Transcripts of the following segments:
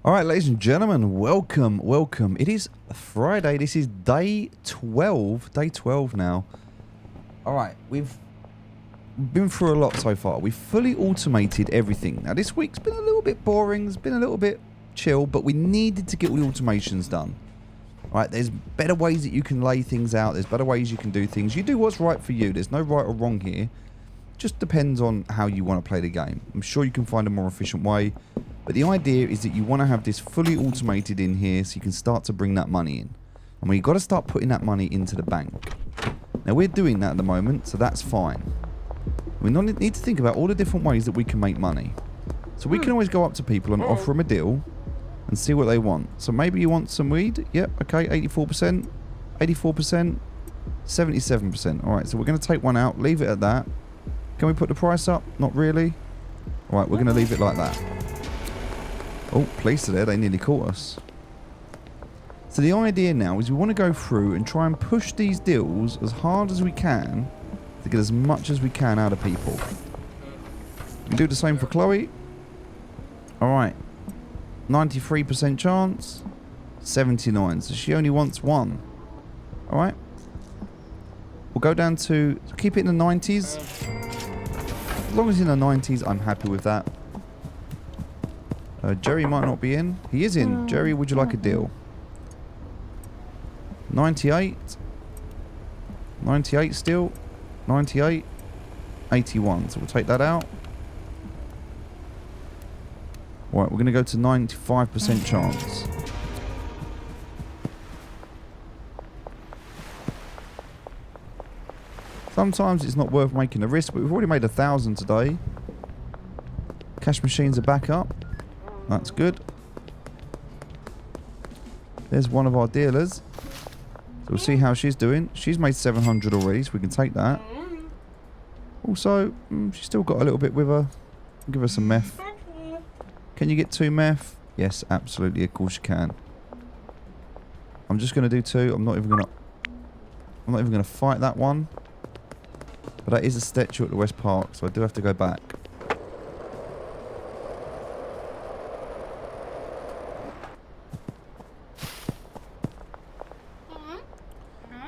All right, ladies and gentlemen, welcome. It is Friday. This is day 12 now. All right, we've been through a lot so far. We've fully automated everything. Now, this week's been a little bit boring. It's been a little bit chill, but we needed to get all the automations done. All right, there's better ways that you can lay things out. There's better ways you can do things. You do what's right for you. There's no right or wrong here. Just depends on how you want to play the game. I'm sure you can find a more efficient way. But the idea is that you want to have this fully automated in here so you can start to bring that money in. And we've got to start putting that money into the bank. Now we're doing that at the moment, so that's fine. We need to think about all the different ways that we can make money. So we can always go up to people and offer them a deal and see what they want. So maybe you want some weed? Yep, okay, 84%, 84%, 77%. Alright, so we're going to take one out, leave it at that. Can we put the price up? Not really. Alright, we're going to leave it like that. Oh, police are there. They nearly caught us. So the idea now is we want to go through and try and push these deals as hard as we can to get as much as we can out of people. We do the same for Chloe. Alright. 93% chance. 79. So she only wants one. Alright. We'll go down to... keep it in the 90s. As long as it's in the 90s, I'm happy with that. Jerry might not be in. He is in. Jerry, would you like a deal? 98. 98 still. 98. 81. So we'll take that out. Right, we're going to go to 95% chance. Sometimes it's not worth making a risk, but we've already made 1,000 today. Cash machines are back up. That's good. There's one of our dealers. So we'll see how she's doing. She's made 700 already, so we can take that. Also, she's still got a little bit with her. I'll give her some meth. Can you get 2 meth? Yes, absolutely. Of course you can. I'm just going to do 2. I'm not even going to fight that one. But that is a statue at the West Park, so I do have to go back.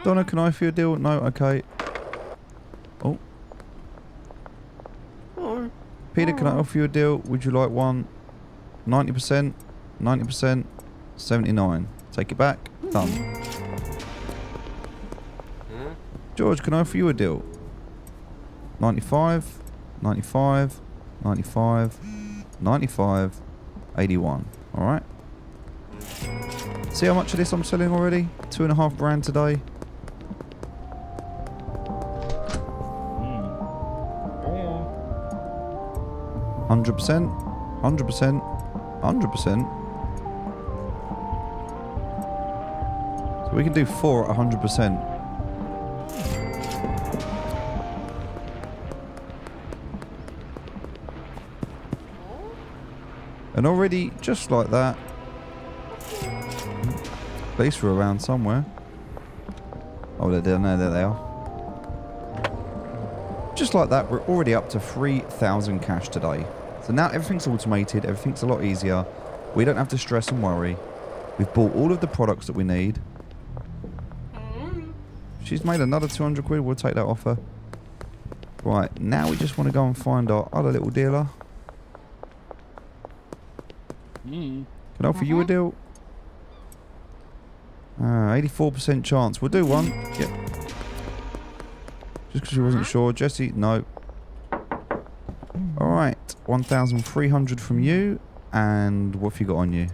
Donna, can I offer you a deal? No? Okay. Oh. Peter, can I offer you a deal? Would you like one? 90%, 90%, 79. Take it back. Done. George, can I offer you a deal? 95, 95, 95, 95, 81. Alright. See how much of this I'm selling already? 2.5 grand today. 100%, 100%, 100%. So we can do 4 at 100%. And already, just like that, police were around somewhere. Oh, they're down there. There they are. Just like that, we're already up to 3,000 cash today. So now everything's automated, everything's a lot easier. We don't have to stress and worry. We've bought all of the products that we need. She's made another 200 quid, we'll take that off her. Right, now we just want to go and find our other little dealer. Can I offer you a deal? 84% chance. We'll do one. Yep. Just because she wasn't sure. Jesse, no. Alright. 1,300 from you. And what have you got on you?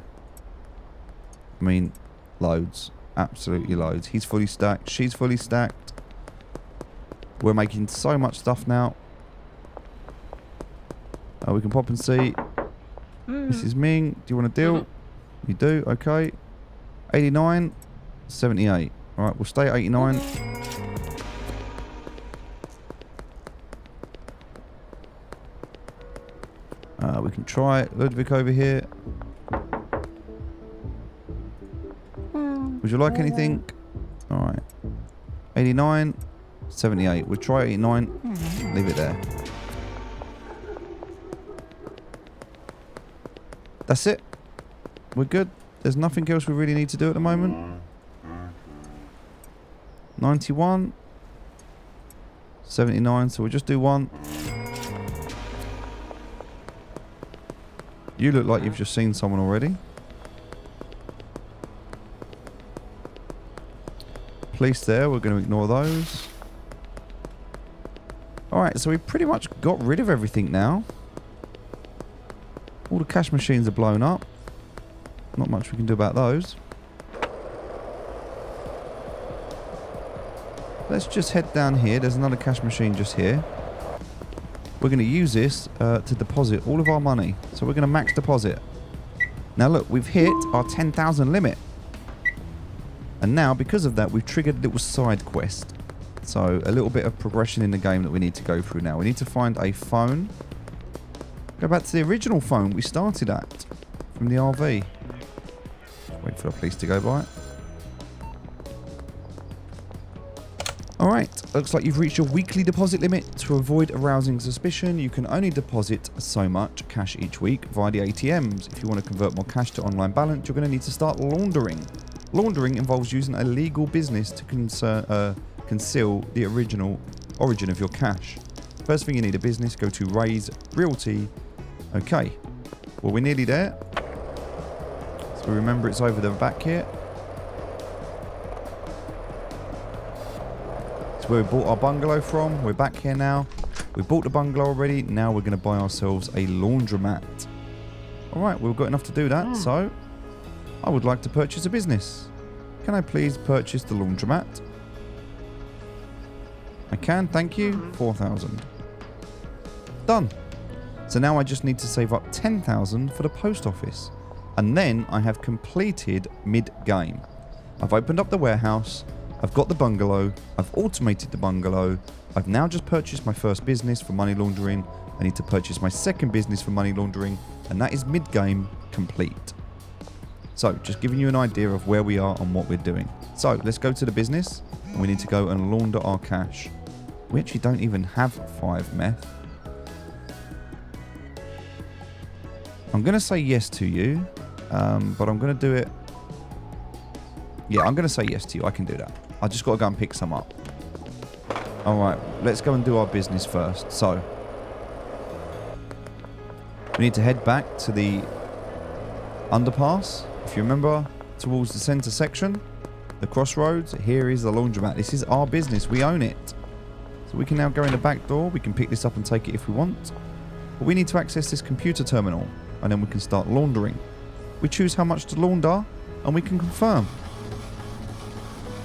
I mean, loads. Absolutely loads. He's fully stacked. She's fully stacked. We're making so much stuff now. We can pop and see. This is Ming. Do you want a deal? You do? Okay. 89. 78. Alright, we'll stay at 89. We can try Ludwig over here. Would you like anything? Alright. 89. 78. We'll try 89. Leave it there. That's it. we're good. There's nothing else we really need to do at the moment. 91. 79, so we'll just do one. You look like you've just seen someone already. Police there, we're going to ignore those. Alright, so we've pretty much got rid of everything now. All the cash machines are blown up. Not much we can do about those. Let's just head down here. There's another cash machine just here. We're going to use this to deposit all of our money. So we're going to max deposit. Now look, we've hit our 10,000 limit. And now, because of that, we've triggered a little side quest. So a little bit of progression in the game that we need to go through now. We need to find a phone. Go back to the original phone we started at from the RV. Wait for the police to go by. Alright, looks like you've reached your weekly deposit limit. To avoid arousing suspicion, you can only deposit so much cash each week via the ATMs. If you want to convert more cash to online balance, you're going to need to start laundering. Laundering involves using a legal business to conceal the origin of your cash. First thing you need a business, go to Raise Realty. Okay, well we're nearly there. So remember it's over the back here. Where we bought our bungalow from. We're back here now. We bought the bungalow already. Now we're going to buy ourselves a laundromat. Alright, we've got enough to do that. So, I would like to purchase a business. Can I please purchase the laundromat? I can, thank you. 4,000. Done. So now I just need to save up 10,000 for the post office. And then I have completed mid-game. I've opened up the warehouse. I've got the bungalow, I've automated the bungalow, I've now just purchased my first business for money laundering, I need to purchase my second business for money laundering, and that is mid-game complete. So, just giving you an idea of where we are and what we're doing. So, let's go to the business, and we need to go and launder our cash. We actually don't even have 5 meth. I'm going to say yes to you, but I'm going to do it. Yeah, I'm going to say yes to you, I can do that. I just got to go and pick some up. Alright, let's go and do our business first. So, we need to head back to the underpass. If you remember, towards the centre section, the crossroads, here is the laundromat. This is our business, we own it. So we can now go in the back door, we can pick this up and take it if we want. But we need to access this computer terminal, and then we can start laundering. We choose how much to launder, and we can confirm.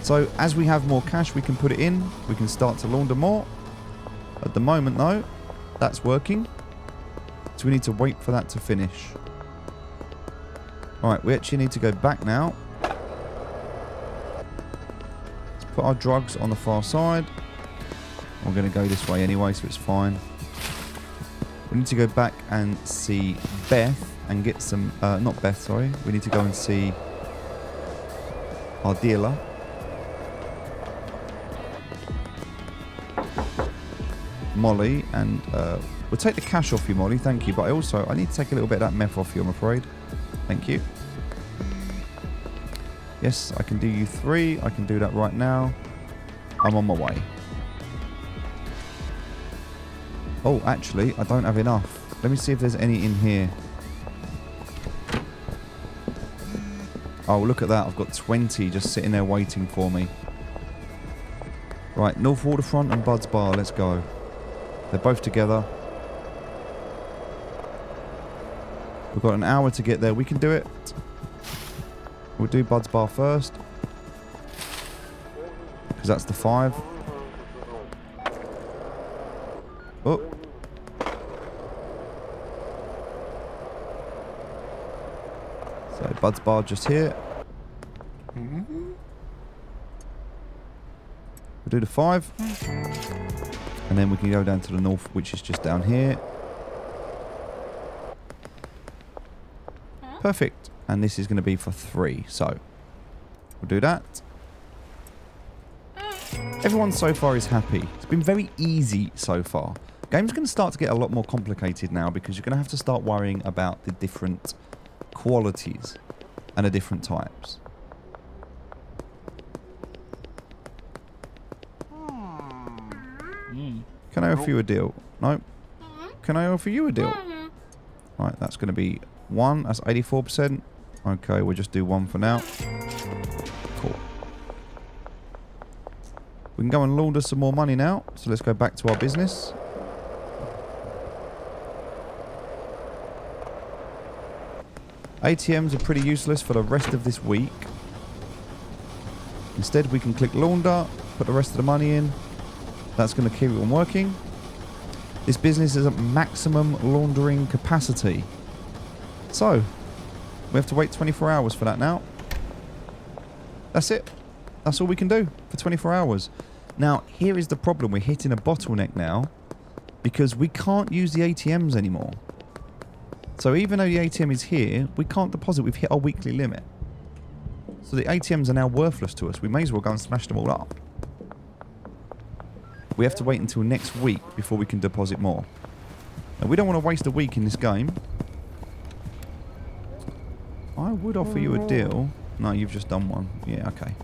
So as we have more cash, we can put it in. We can start to launder more. At the moment, though, that's working. So we need to wait for that to finish. Alright, we actually need to go back now. Let's put our drugs on the far side. I'm going to go this way anyway, so it's fine. We need to go back and see Beth and get some... not Beth, sorry. We need to go and see our dealer. Molly, and we'll take the cash off you, Molly, thank you, but I need to take a little bit of that meth off you, I'm afraid. Thank you. Yes, I can do you 3, I can do that right now. I'm on my way. Oh, actually, I don't have enough. Let me see if there's any in here. Oh, look at that, I've got 20 just sitting there waiting for me. Right, North Waterfront and Bud's Bar, let's go. They're both together. We've got an hour to get there. We can do it. We'll do Bud's Bar first. Because that's the 5. Oh. So Bud's Bar just here. We'll do the 5. And then we can go down to the north, which is just down here. Perfect. And this is going to be for 3. So, we'll do that. Everyone so far is happy. It's been very easy so far. Game's going to start to get a lot more complicated now because you're going to have to start worrying about the different qualities. and the different types. Can I offer you a deal? No. Can I offer you a deal? Right, that's going to be 1. That's 84%. Okay, we'll just do 1 for now. Cool. We can go and launder some more money now. So let's go back to our business. ATMs are pretty useless for the rest of this week. Instead, we can click launder, put the rest of the money in. That's going to keep it on working. This business is at maximum laundering capacity. So, we have to wait 24 hours for that now. That's it. That's all we can do for 24 hours. Now, here is the problem. We're hitting a bottleneck now because we can't use the ATMs anymore. So even though the ATM is here, we can't deposit. We've hit our weekly limit. So the ATMs are now worthless to us. We may as well go and smash them all up. We have to wait until next week before we can deposit more. Now, we don't want to waste a week in this game. I would offer you a deal. No, you've just done one. Yeah, okay.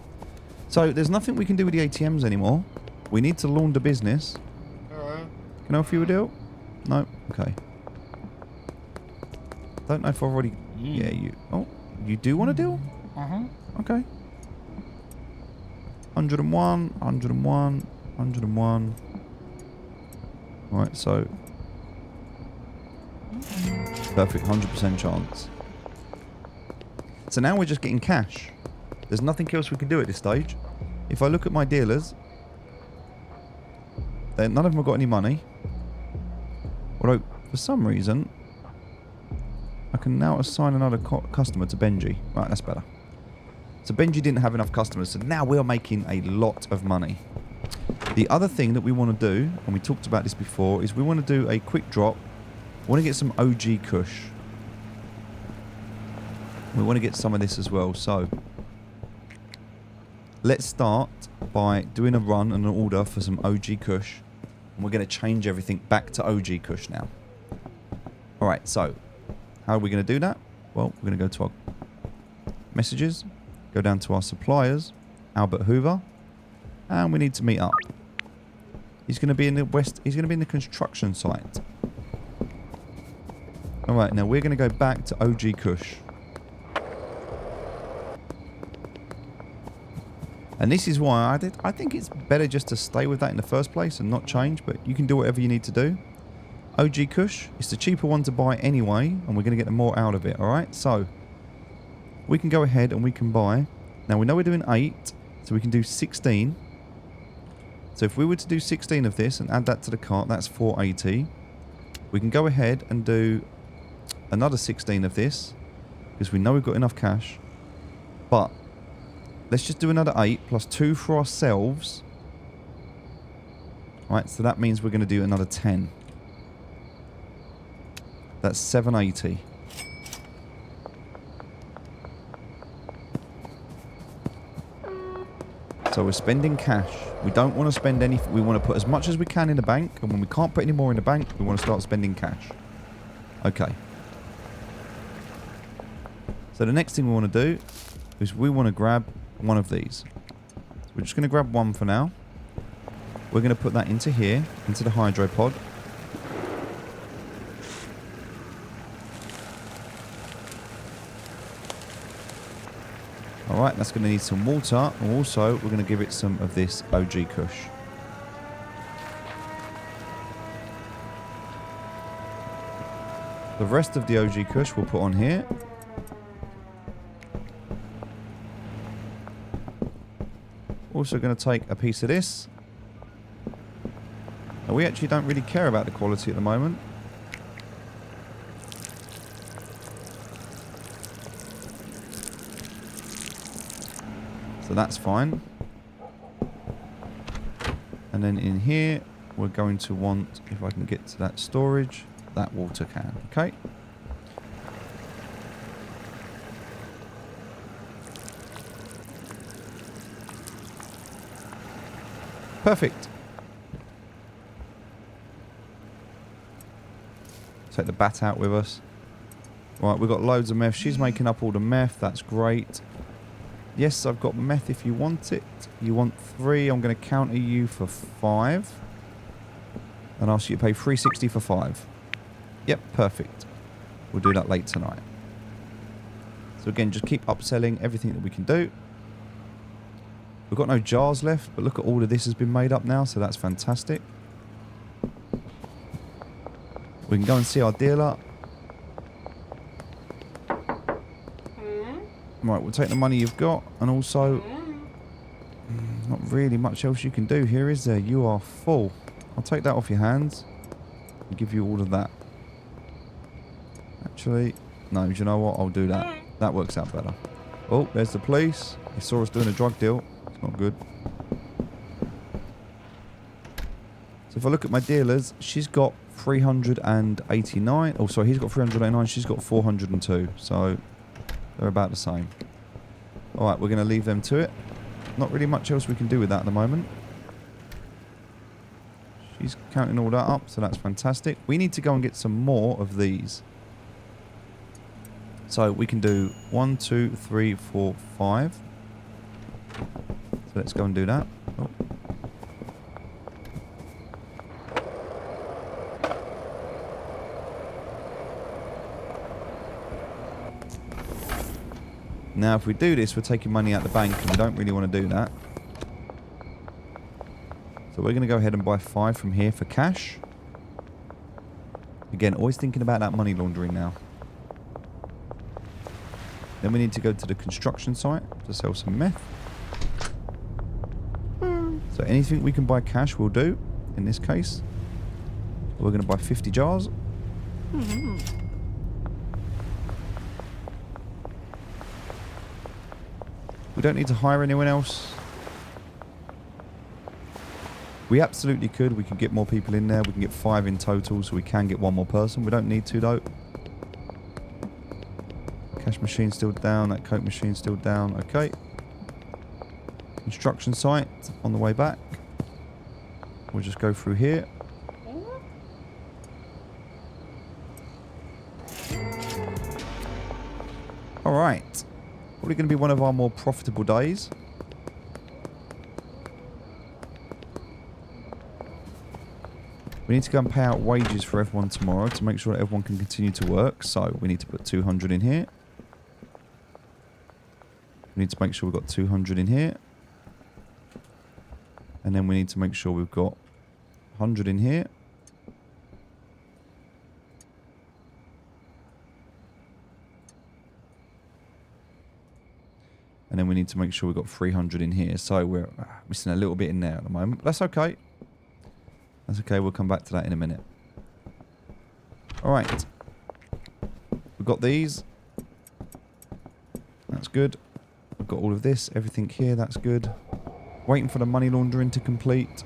So there's nothing we can do with the ATMs anymore. We need to launder business. Can I offer you a deal? No? Okay. Don't know if I've already... Yeah, you... Oh, you do want a deal? Okay. 101, 101, 101. Right, so... Perfect, 100% chance. So now we're just getting cash. There's nothing else we can do at this stage. If I look at my dealers, none of them have got any money. Although, for some reason, I can now assign another customer to Benji. Right, that's better. So Benji didn't have enough customers, so now we are making a lot of money. The other thing that we want to do, and we talked about this before, is we want to do a quick drop. We want to get some OG Kush. We want to get some of this as well, so let's start by doing a run and an order for some OG Kush. And we're going to change everything back to OG Kush now. Alright, so how are we going to do that? Well, we're going to go to our messages, go down to our suppliers, Albert Hoover, and we need to meet up. He's going to be in the west, he's going to be in the construction site. Alright, now we're going to go back to OG Kush. And this is why I think it's better just to stay with that in the first place and not change, but you can do whatever you need to do. OG Kush, it's the cheaper one to buy anyway, and we're going to get more out of it, alright? So, we can go ahead and we can buy. Now, we know we're doing 8, so we can do 16. So, if we were to do 16 of this and add that to the cart, that's 480. We can go ahead and do another 16 of this, because we know we've got enough cash. But let's just do another 8 plus 2 for ourselves. Right, so that means we're going to do another 10. That's 780. So we're spending cash. We don't want to spend any... We want to put as much as we can in the bank. And when we can't put any more in the bank, we want to start spending cash. Okay. So the next thing we want to do is we want to grab one of these. So we're just going to grab one for now. We're going to put that into here, into the hydro pod. Alright, that's going to need some water. And also, we're going to give it some of this OG Kush. The rest of the OG Kush we'll put on here. Also going to take a piece of this. Now, we actually don't really care about the quality at the moment. So that's fine. And then in here, we're going to want, if I can get to that storage, that water can. Okay. Perfect. Take the bat out with us. Right, we've got loads of meth. She's making up all the meth. That's great. Yes, I've got meth if you want it. You want 3. I'm going to counter you for 5. And ask you to pay $3.60 for 5. Yep, perfect. We'll do that late tonight. So again, just keep upselling everything that we can do. We've got no jars left, but look at all of this has been made up now, so that's fantastic. We can go and see our dealer. Right, we'll take the money you've got, and also not really much else you can do here, is there? You are full. I'll take that off your hands and give you all of that. Actually, no, do you know what? I'll do that. That works out better. Oh, there's the police. They saw us doing a drug deal. It's not good. So if I look at my dealers, she's got 389. Oh, sorry, he's got 389. She's got 402. So they're about the same. All right, we're going to leave them to it. Not really much else we can do with that at the moment. She's counting all that up, so that's fantastic. We need to go and get some more of these. So we can do 1, 2, 3, 4, 5. So let's go and do that. Oh. Now, if we do this, we're taking money out the bank, and we don't really want to do that. So we're going to go ahead and buy 5 from here for cash. Again, always thinking about that money laundering now. Then we need to go to the construction site to sell some meth. So anything we can buy cash, we'll do. In this case, we're going to buy 50 jars. We don't need to hire anyone else. We absolutely could. We could get more people in there. We can get 5 in total, so we can get 1 more person. We don't need to, though. Cash machine still down. That Coke machine still down. Okay. Construction site on the way back. We'll just go through here. All right. Probably going to be one of our more profitable days. We need to go and pay out wages for everyone tomorrow to make sure that everyone can continue to work. So we need to put 200 in here. We need to make sure we've got 200 in here. And then we need to make sure we've got 100 in here. And then we need to make sure we've got 300 in here. So we're missing a little bit in there at the moment. That's okay. That's okay. We'll come back to that in a minute. All right. We've got these. That's good. We've got all of this. Everything here. That's good. Waiting for the money laundering to complete.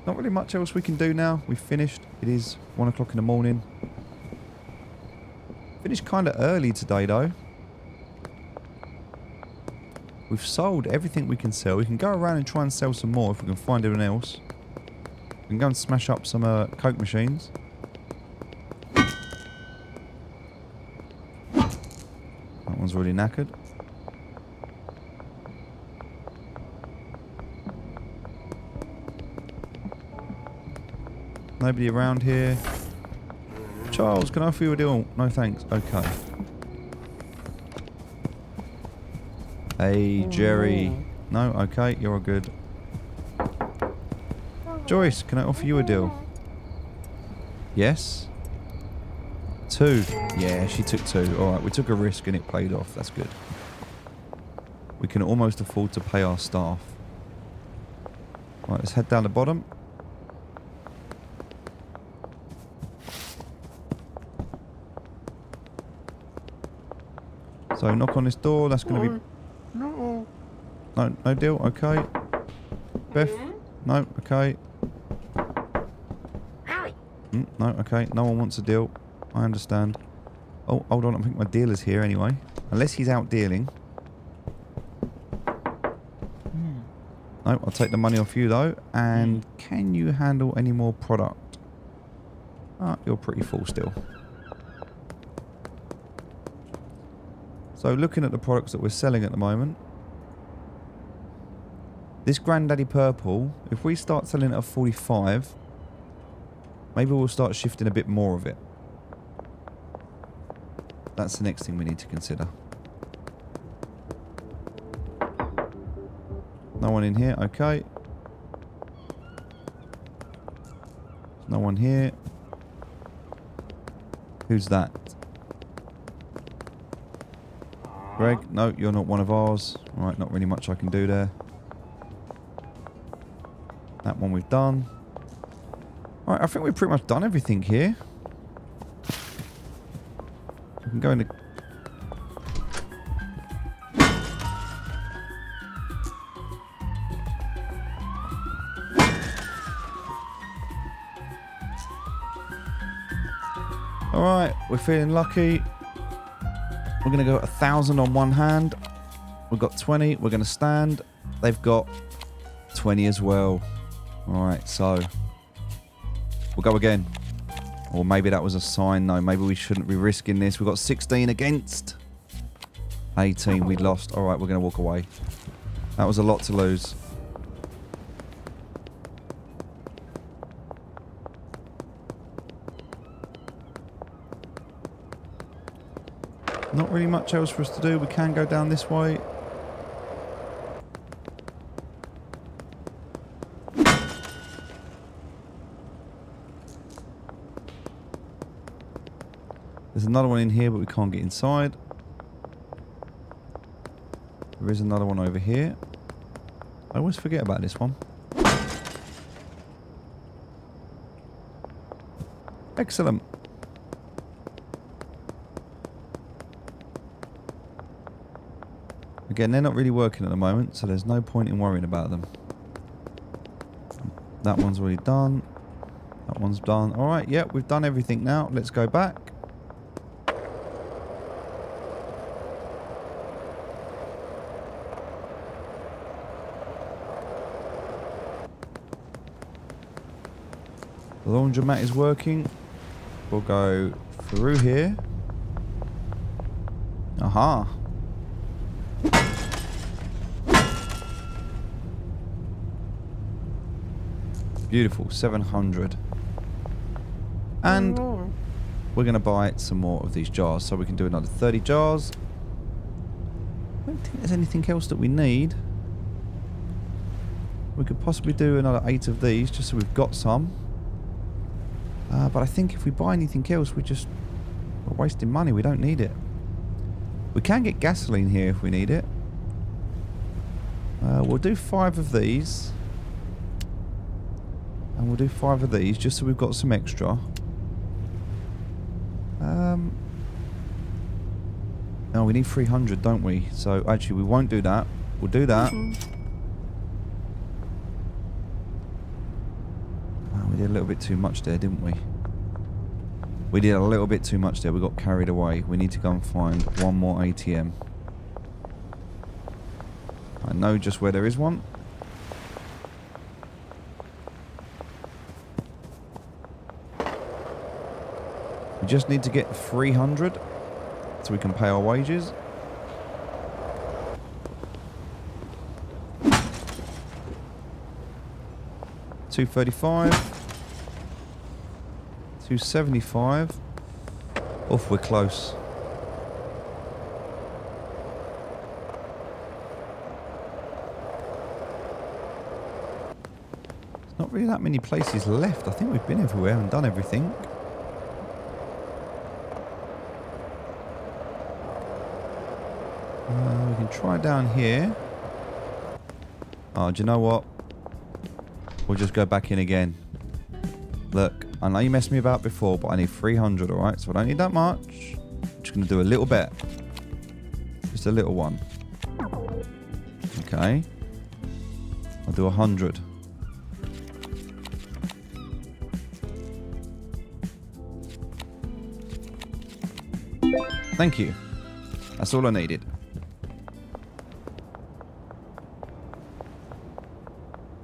Not really much else we can do now. We've finished. It is 1 o'clock in the morning. Finished kind of early today, though. We've sold everything we can sell. We can go around and try and sell some more if we can find anyone else. We can go and smash up some Coke machines. That one's already knackered. Nobody around here. Charles, can I offer you a deal? No thanks. Okay. Hey, Jerry. No? Okay, you're all good. Joyce, can I offer you a deal? Yes? 2. Yeah, she took 2. Alright, we took a risk and it paid off. That's good. We can almost afford to pay our staff. Right, let's head down the bottom. So knock on this door. That's going to be... No. No deal. Okay. Beth. No. Okay. No. Okay. No one wants a deal. I understand. Oh, hold on. I think my dealer's here anyway. Unless he's out dealing. No, I'll take the money off you though. And can you handle any more product? Ah, you're pretty full still. So looking at the products that we're selling at the moment, this Grandaddy Purple, if we start selling it at 45, maybe we'll start shifting a bit more of it. That's the next thing we need to consider. No one in here, okay. No one here. Who's that? Greg? No, you're not one of ours. Alright, not really much I can do there. That one we've done. Alright, I think we've pretty much done everything here. We can go into... Alright, we're feeling lucky. We're going to go 1,000 on one hand. We've got 20. We're going to stand. They've got 20 as well. Alright, so we'll go again. Or maybe that was a sign. No, maybe we shouldn't be risking this. We've got 16 against 18. We lost. Alright, we're going to walk away. That was a lot to lose. Not really much else for us to do. We can go down this way. There's another one in here, but we can't get inside. There is another one over here. I always forget about this one. Excellent. Again, they're not really working at the moment, so there's no point in worrying about them. That one's already done. That one's done. Alright, yeah, we've done everything now. Let's go back. The laundromat is working. We'll go through here. Aha. Beautiful, 700. And we're going to buy some more of these jars. So we can do another 30 jars. I don't think there's anything else that we need. We could possibly do another 8 of these just so we've got some. But I think if we buy anything else, we're wasting money. We don't need it. We can get gasoline here if we need it. We'll do 5 of these. And we'll do 5 of these just so we've got some extra. No, we need 300, don't we? So actually we won't do that. We'll do that. Oh, we did a little bit too much there, didn't we? We did a little bit too much there. We got carried away. We need to go and find one more ATM. I know just where there is one. We just need to get 300 so we can pay our wages. $235. $275. Oof, we're close. There's not really that many places left. I think we've been everywhere and done everything. We can try down here. Oh, do you know what? We'll just go back in again. Look, I know you messed me about before, but I need 300, alright? So I don't need that much. I'm just going to do a little bet. Just a little one. Okay. I'll do 100. Thank you. That's all I needed.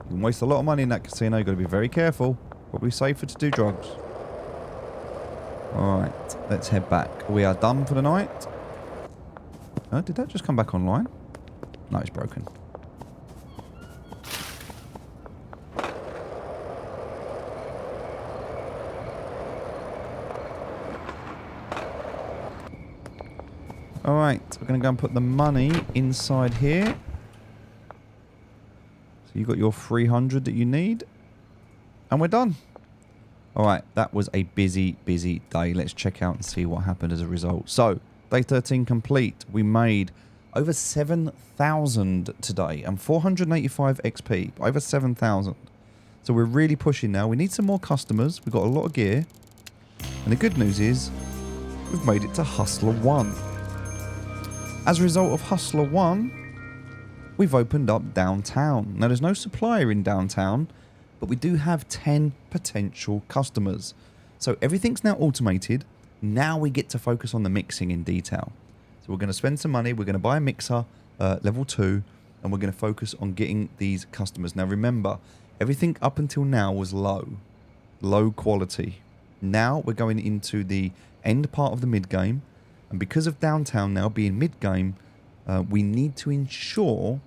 You can waste a lot of money in that casino. You've got to be very careful. Probably safer to do drugs. Alright, let's head back. We are done for the night. Did that just come back online? No, it's broken. Alright, we're going to go and put the money inside here. So you got your 300 that you need. And we're done. Alright, that was a busy, busy day. Let's check out and see what happened as a result. So, day 13 complete. We made over 7,000 today and 485 XP. Over 7,000. So we're really pushing now. We need some more customers. We've got a lot of gear. And the good news is, we've made it to Hustler 1. As a result of Hustler 1, we've opened up downtown. Now, there's no supplier in downtown, but we do have 10 potential customers. So everything's now automated. Now we get to focus on the mixing in detail. So we're going to spend some money. We're going to buy a mixer, level 2, and we're going to focus on getting these customers. Now, remember, everything up until now was low quality. Now we're going into the end part of the mid-game. And because of downtown now being mid-game, we need to ensure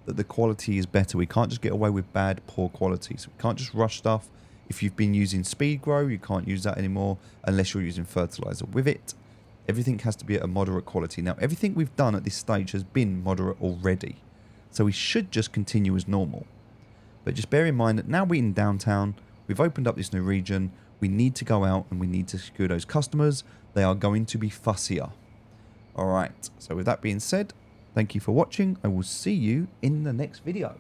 that the quality is better. We can't just get away with bad, poor quality. So we can't just rush stuff. If you've been using speed grow, you can't use that anymore unless you're using fertilizer with it. Everything has to be at a moderate quality. Now, everything we've done at this stage has been moderate already. So we should just continue as normal. But just bear in mind that now we're in downtown, we've opened up this new region, we need to go out and we need to secure those customers. They are going to be fussier. Alright, so with that being said, thank you for watching. I will see you in the next video.